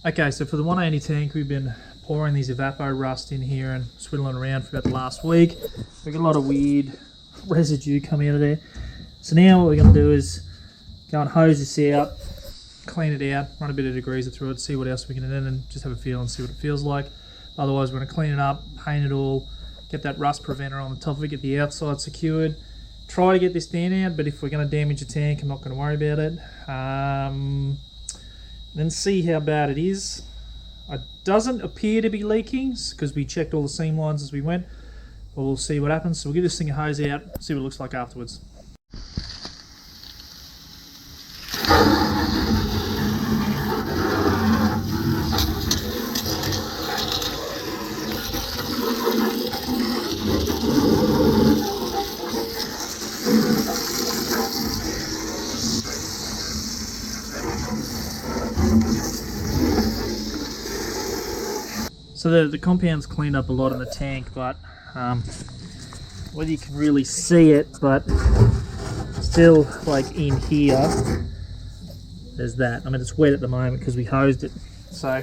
Okay, so for the 180 tank, we've been pouring these Evapo Rust in here and swiddling around for about the last week. We've got a lot of weird residue coming out of there. So now what we're going to do is go and hose this out, clean it out, run a bit of degreaser through it, see what else we can do, and then just have a feel and see what it feels like. Otherwise, we're going to clean it up, paint it all, get that rust preventer on the top of it, get the outside secured. Try to get this down out, but if we're going to damage the tank, I'm not going to worry about it. Then see how bad it is. It doesn't appear to be leaking because we checked all the seam lines as we went, but we'll see what happens. So we'll give this thing a hose out, see what it looks like afterwards. So the compound's cleaned up a lot in the tank, but whether you can really see it, but still, like in here, there's that. I mean, it's wet at the moment because we hosed it. So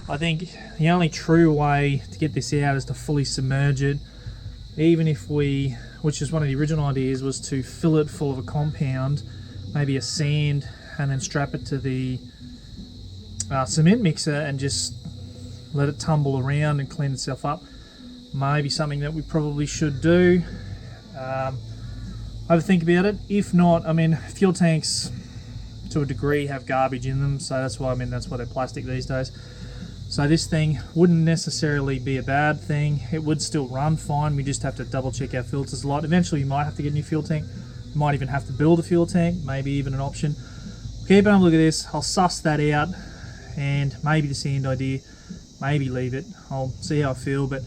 I think the only true way to get this out is to fully submerge it. Even if we, which is one of the original ideas, was to fill it full of a compound, maybe a sand, and then strap it to the cement mixer and just let it tumble around and clean itself up. Maybe something that we probably should do. Have a think about it. If not, I mean, fuel tanks to a degree have garbage in them, so that's why they're plastic these days. So this thing wouldn't necessarily be a bad thing. It would still run fine. We just have to double check our filters a lot. Eventually you might have to get a new fuel tank. You might even have to build a fuel tank, maybe even an option. Keep on a look at this. I'll suss that out, and maybe the sand idea, maybe leave it. I'll see how I feel, but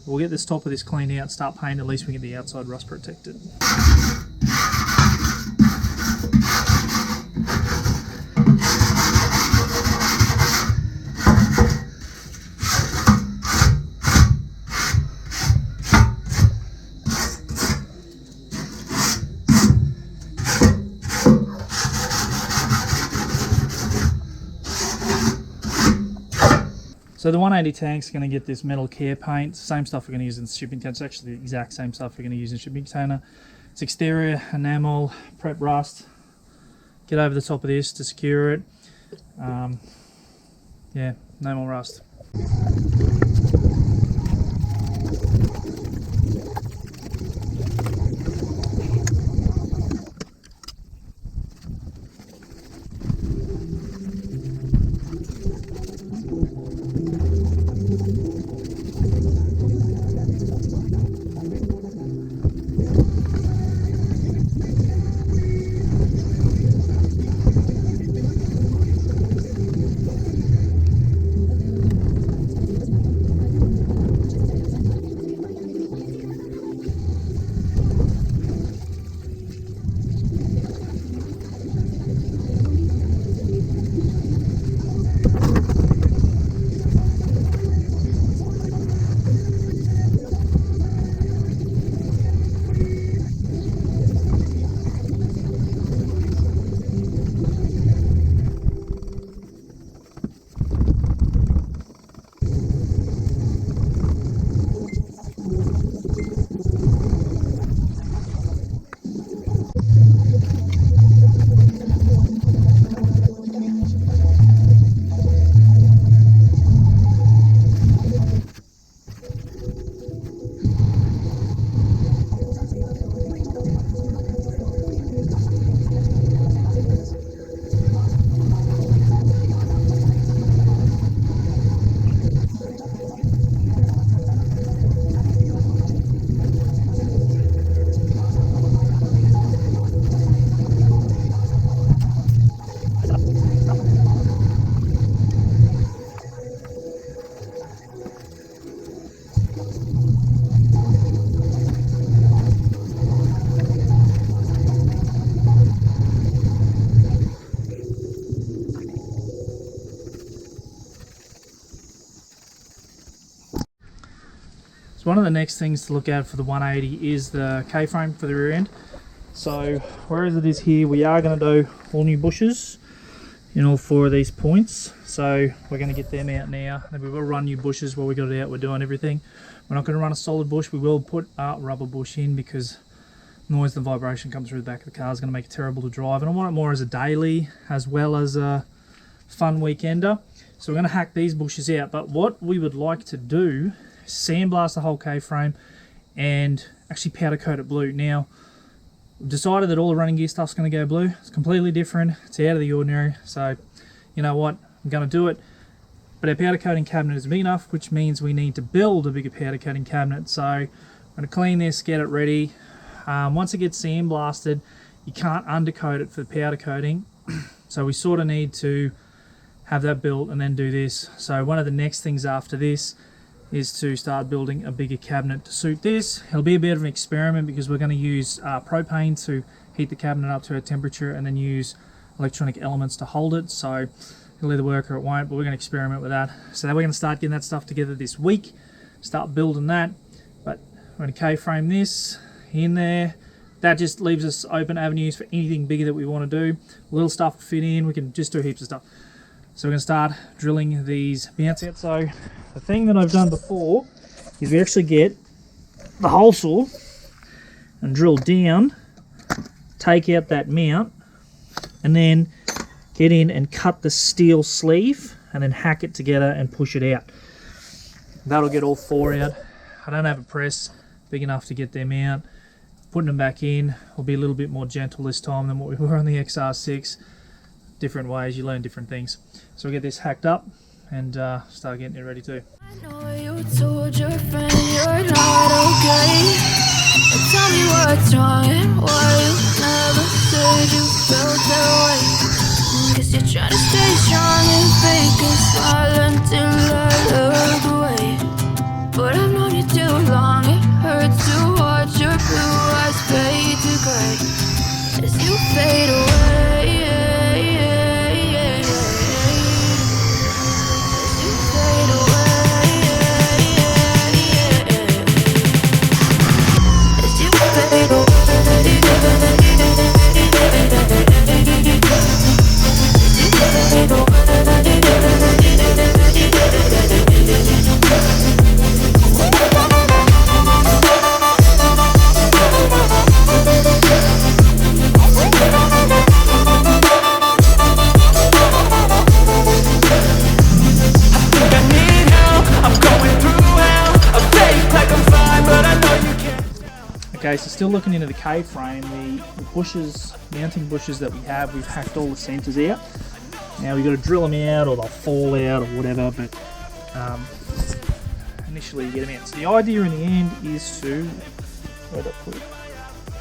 we'll get this top of this cleaned out, start painting, at least we get the outside rust protected. So the 180 tank's going to get this metal care paint, same stuff we're going to use in the shipping container. It's actually the exact same stuff we're going to use in the shipping container. It's exterior, enamel, prep rust. Get over the top of this to secure it. Yeah, no more rust. So one of the next things to look at for the 180 is the K-frame for the rear end. So whereas it is here, we are going to do all new bushes in all 4 of these points. So we're going to get them out now. Then we will run new bushes while we got it out. We're doing everything. We're not going to run a solid bush. We will put a rubber bush in because noise and vibration comes through the back of the car is going to make it terrible to drive. And I want it more as a daily as well as a fun weekender. So we're going to hack these bushes out. But what we would like to do is sandblast the whole K-frame and actually powder coat it blue. Now, we've decided that all the running gear stuff's going to go blue. It's completely different. It's out of the ordinary. So, you know what? I'm going to do it. But our powder coating cabinet is big enough, which means we need to build a bigger powder coating cabinet. So I'm going to clean this, get it ready. Once it gets sandblasted, you can't undercoat it for the powder coating. So we sort of need to have that built and then do this. So one of the next things after this is to start building a bigger cabinet to suit this. It'll be a bit of an experiment because we're going to use propane to heat the cabinet up to our temperature and then use electronic elements to hold it. So it'll either work or it won't, but we're going to experiment with that. So we're going to start getting that stuff together this week, start building that. But we're going to K-frame this in there. That just leaves us open avenues for anything bigger that we want to do. Little stuff will fit in, we can just do heaps of stuff. So we're going to start drilling these mounts out. So the thing that I've done before is we actually get the hole saw and drill down, take out that mount, and then get in and cut the steel sleeve and then hack it together and push it out. That'll get all 4 out. I don't have a press big enough to get them out. Putting them back in will be a little bit more gentle this time than what we were on the XR6. Different ways, you learn different things. So we'll get this hacked up and start getting it ready too. I know you told your friend you're not okay. But tell me what's wrong and why you never said you felt that way. Guess you're trying to stay strong and fake a smile until I look away. But I've known you too long, it hurts to watch your blue eyes fade to gray as you fade away. Okay, so still looking into the K-frame, the bushes, mounting bushes that we have, we've hacked all the centres out. Now we've got to drill them out or they'll fall out or whatever, but initially you get them out. So the idea in the end is to, where'd I put it?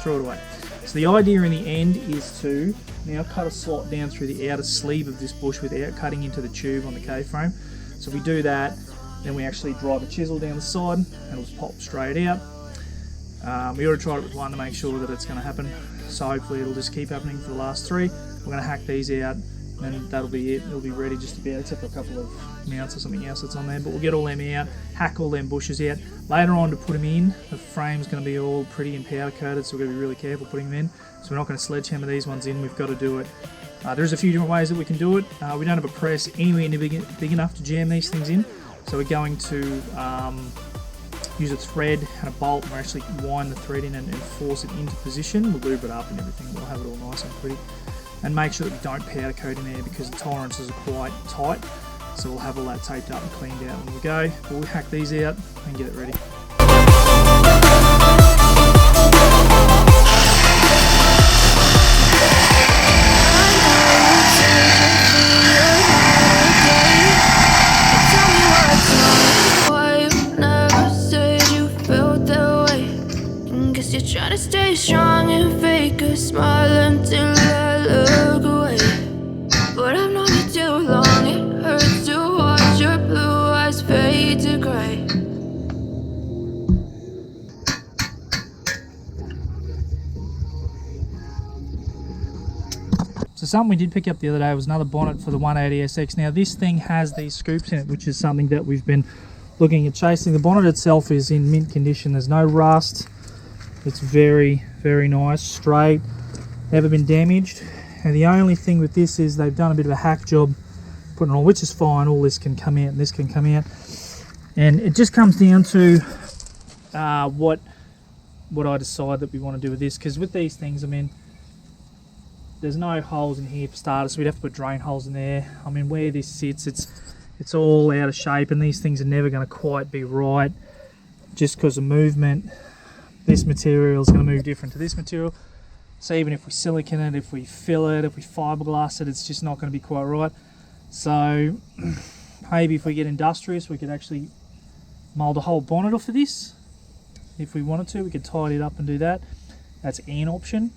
Throw it away. So the idea in the end is to now cut a slot down through the outer sleeve of this bush without cutting into the tube on the K-frame. So if we do that, then we actually drive a chisel down the side and it'll just pop straight out. We already tried it with one to make sure that it's going to happen, so hopefully it'll just keep happening for the last 3. We're going to hack these out and that'll be it. It'll be ready just about, except for a couple of mounts or something else that's on there, but we'll get all them out, hack all them bushes out. Later on to put them in, the frame's going to be all pretty and powder coated, so we're going to be really careful putting them in. So we're not going to sledgehammer these ones in, we've got to do it. There's a few different ways that we can do it. We don't have a press anywhere near big enough to jam these things in, so we're going to use a thread and a bolt and we'll actually wind the thread in and force it into position. We'll lube it up and everything, we'll have it all nice and pretty. And make sure that we don't powder coat in there because the tolerances are quite tight. So we'll have all that taped up and cleaned out when we go. We'll hack these out and get it ready. Try to stay strong and fake a smile until I look away. But I've known you too long, it hurts to watch your blue eyes fade to gray. So something we did pick up the other day was another bonnet for the 180SX. Now this thing has these scoops in it, which is something that we've been looking at chasing. The bonnet itself is in mint condition, there's no rust. It's very, very nice, straight, never been damaged. And the only thing with this is they've done a bit of a hack job putting it on, which is fine. All this can come out and this can come out. And it just comes down to what I decide that we want to do with this. Because with these things, I mean, there's no holes in here for starters, so we'd have to put drain holes in there. I mean, where this sits, it's all out of shape, and these things are never going to quite be right just because of movement. This material is going to move different to this material. So even if we silicone it, if we fill it, if we fiberglass it, it's just not going to be quite right. So maybe if we get industrious, we could actually mould a whole bonnet off of this. If we wanted to, we could tidy it up and do that. That's an option.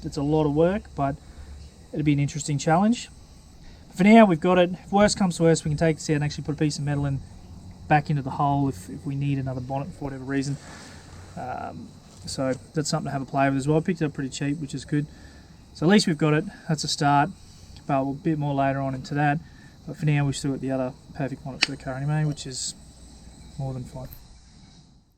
It's a lot of work, but it'll be an interesting challenge. For now, we've got it. If worst comes to worst, we can take this out and actually put a piece of metal in back into the hole if we need another bonnet for whatever reason. So that's something to have a play with as well. I picked it up pretty cheap, which is good. So at least we've got it. That's a start, but we'll a bit more later on into that. But for now, we've still got the other perfect bonnet for the car anyway, which is more than fine.